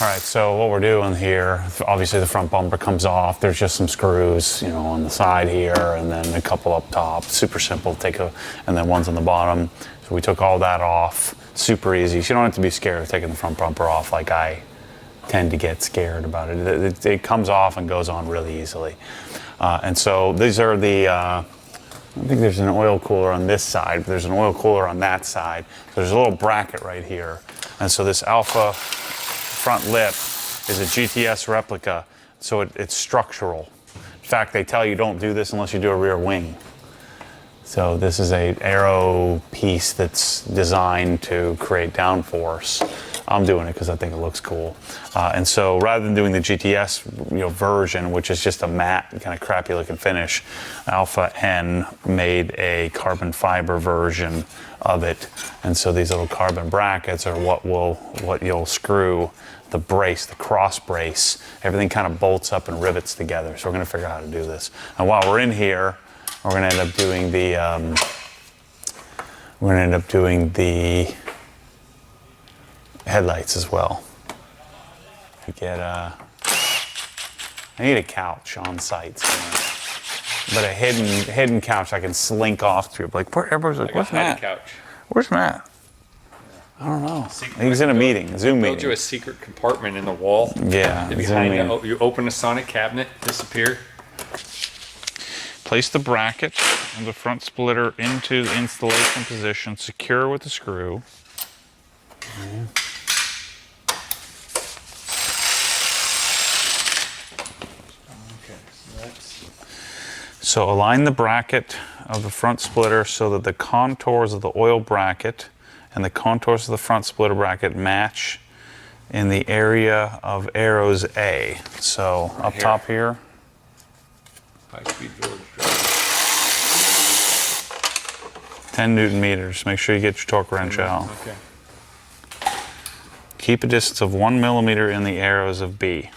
All right, so what we're doing here, obviously the front bumper comes off. There's just some screws, you know, on the side here, and then a couple up top. Super simple. And then one's on the bottom. So we took all that off. Super easy. So you don't have to be scared of taking the front bumper off like I tend to get scared about it. It comes off and goes on really easily. And so these are the, I don't think there's an oil cooler on this side, but there's an oil cooler on that side. So there's a little bracket right here. And so this Alpha front lip is a GTS replica, so it's structural. In fact, they tell you don't do this unless you do a rear wing. So this is a aero piece that's designed to create downforce. I'm doing it because I think it looks cool. And so rather than doing the GTS version, which is just a matte kind of crappy looking finish, Alpha N made a carbon fiber version of it. And so these little carbon brackets are what you'll screw the brace, the cross brace. Everything kind of bolts up and rivets together. So we're going to figure out how to do this. And while we're in here, we're going to end up doing the headlights as well. I need a couch on site somewhere. But a hidden couch I can slink off to. Like, everybody's like, where's Matt? Couch. Where's Matt? I don't know. He's in a meeting, a Zoom meeting. Build you a secret compartment in the wall. Yeah. Behind it, you open a sonic cabinet, disappear. Place the bracket and the front splitter into the installation position, secure with the screw. Yeah. So align the bracket of the front splitter so that the contours of the oil bracket and the contours of the front splitter bracket match in the area of arrows A. So right up here. Top here. High-speed George. 10 Newton meters. Make sure you get your torque wrench out. Okay. Keep a distance of 1 millimeter in the arrows of B.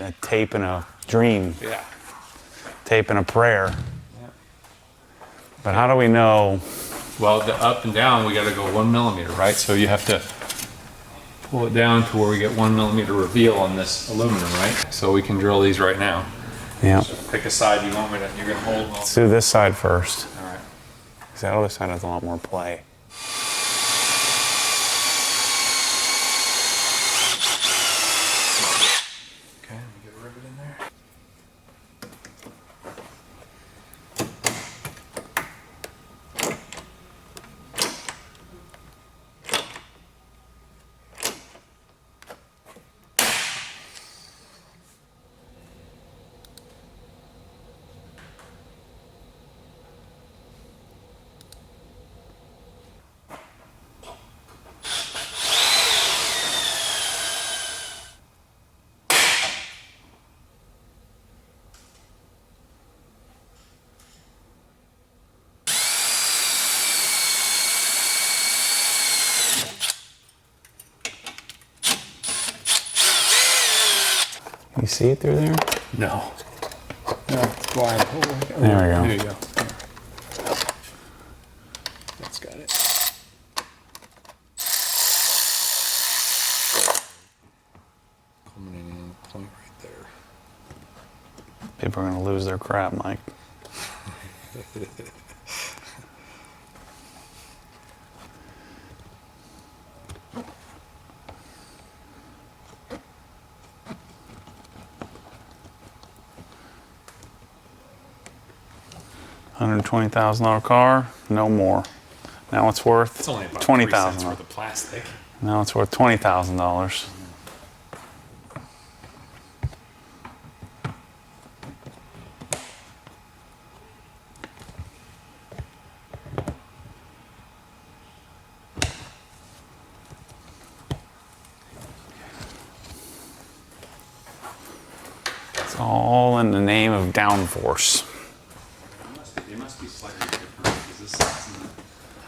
A tape and a dream. Yeah. Tape and a prayer. Yeah. But how do we know? Well, the up and down, we got to go 1 millimeter, right? So you have to pull it down to where we get 1 millimeter reveal on this aluminum, right? So we can drill these right now. Yeah. So pick a side you want me to. You're gonna hold. Let's do this side first. All right. Because that other side has a lot more play. You see it through there? No. No, it's blind. Oh, there we go. There you go. That's got it. Culminating point right there. People are going to lose their crap, Mike. $120,000 car, no more. Now it's worth $20,000 for the plastic. Now it's worth $20,000. It's all in the name of downforce. You must be slightly different because this isn't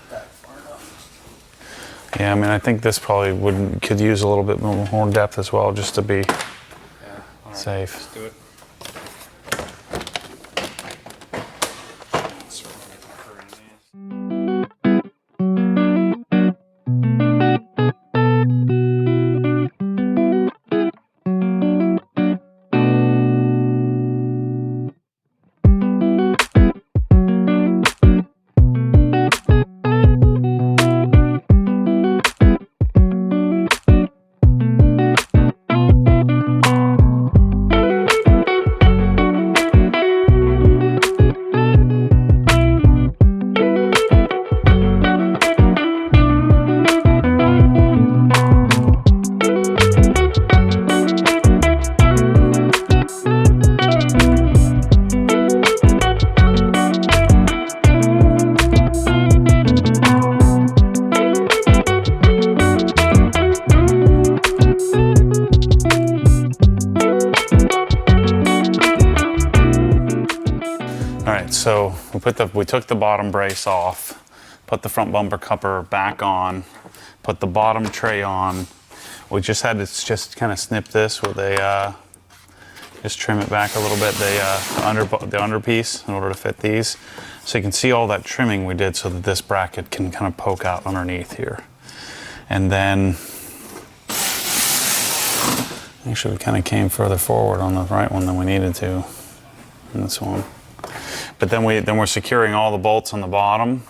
that far enough. Yeah, I mean, I think this probably could use a little bit more depth as well, just to be safe. Let's do it. So we took the bottom brace off, put the front bumper cover back on, put the bottom tray on. We just had to just kind of snip this with a, just trim it back a little bit, the under piece in order to fit these. So you can see all that trimming we did so that this bracket can kind of poke out underneath here. And then, actually we kind of came further forward on the right one than we needed to in this one. But then we're securing all the bolts on the bottom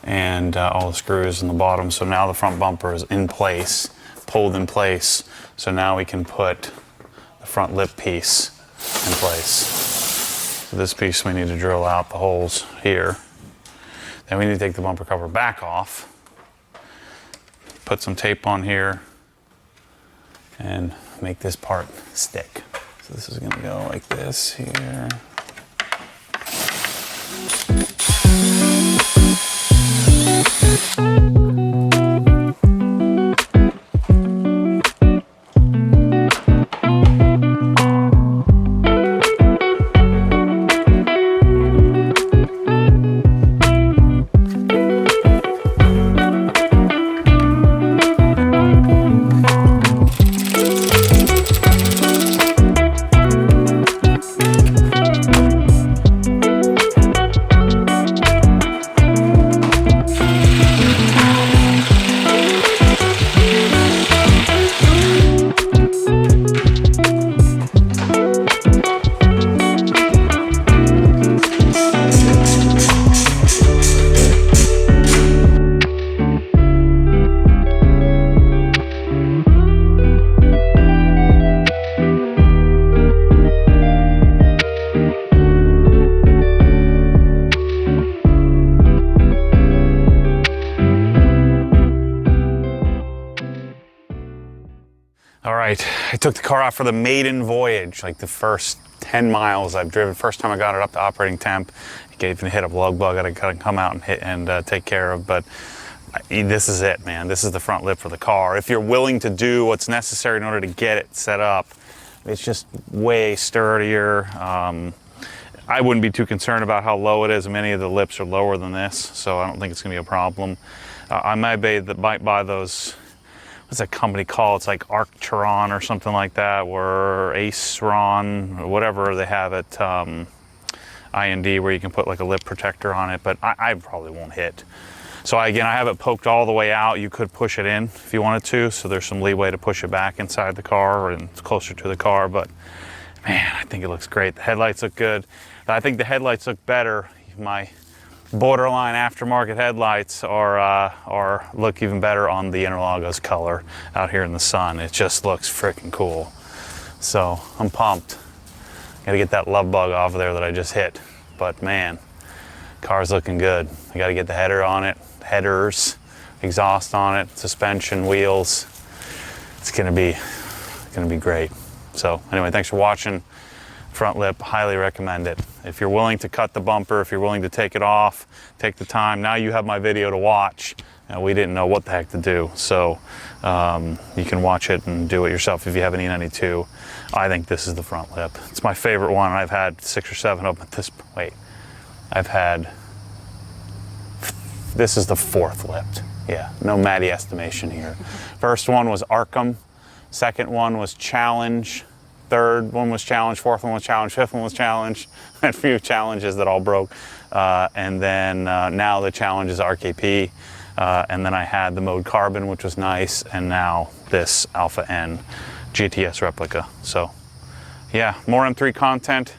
and all the screws in the bottom. So now the front bumper is in place, pulled in place. So now we can put the front lip piece in place. So this piece we need to drill out the holes here. Then we need to take the bumper cover back off, put some tape on here, and make this part stick. So this is gonna go like this here. All right, I took the car out for the maiden voyage, like the first 10 miles I've driven. First time I got it up to operating temp, it gave me hit a lug bug I gotta come out and hit and take care of. But this is it, man. This is the front lip for the car. If you're willing to do what's necessary in order to get it set up, it's just way sturdier. I wouldn't be too concerned about how low it is. Many of the lips are lower than this, so I don't think it's gonna be a problem. I might buy those, what's that company called? It's like Arctron or something like that, or Aceron, or whatever they have at IND, where you can put like a lip protector on it, but I probably won't hit. So again, I have it poked all the way out. You could push it in if you wanted to, so there's some leeway to push it back inside the car and closer to the car, but man, I think it looks great. The headlights look good. I think the headlights look better. My borderline aftermarket headlights look even better on the Interlagos color out here in the sun. It just looks freaking cool. So I'm pumped. Gotta get that love bug off of there that I just hit. But man, car's looking good. I gotta get the header on it, headers, exhaust on it, suspension, wheels. It's gonna be great. So anyway, thanks for watching. Front lip, highly recommend it. If you're willing to cut the bumper, if you're willing to take it off, take the time, now you have my video to watch. We didn't know what the heck to do, so you can watch it and do it yourself if you have an E92. I think this is the front lip. It's my favorite one. I've had 6 or 7 of them at this point. Wait, I've had, this is the 4th lift. Yeah, no Matty estimation here. First one was Arkham. Second one was Challenge. Third one was Challenge. Fourth one was Challenge. Fifth one was Challenge. Had a few challenges that all broke. And then now the Challenge is RKP. And then I had the Mode Carbon, which was nice. And now this Alpha N GTS replica. So yeah, more M3 content,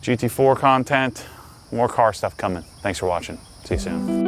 GT4 content, more car stuff coming. Thanks for watching. See you soon.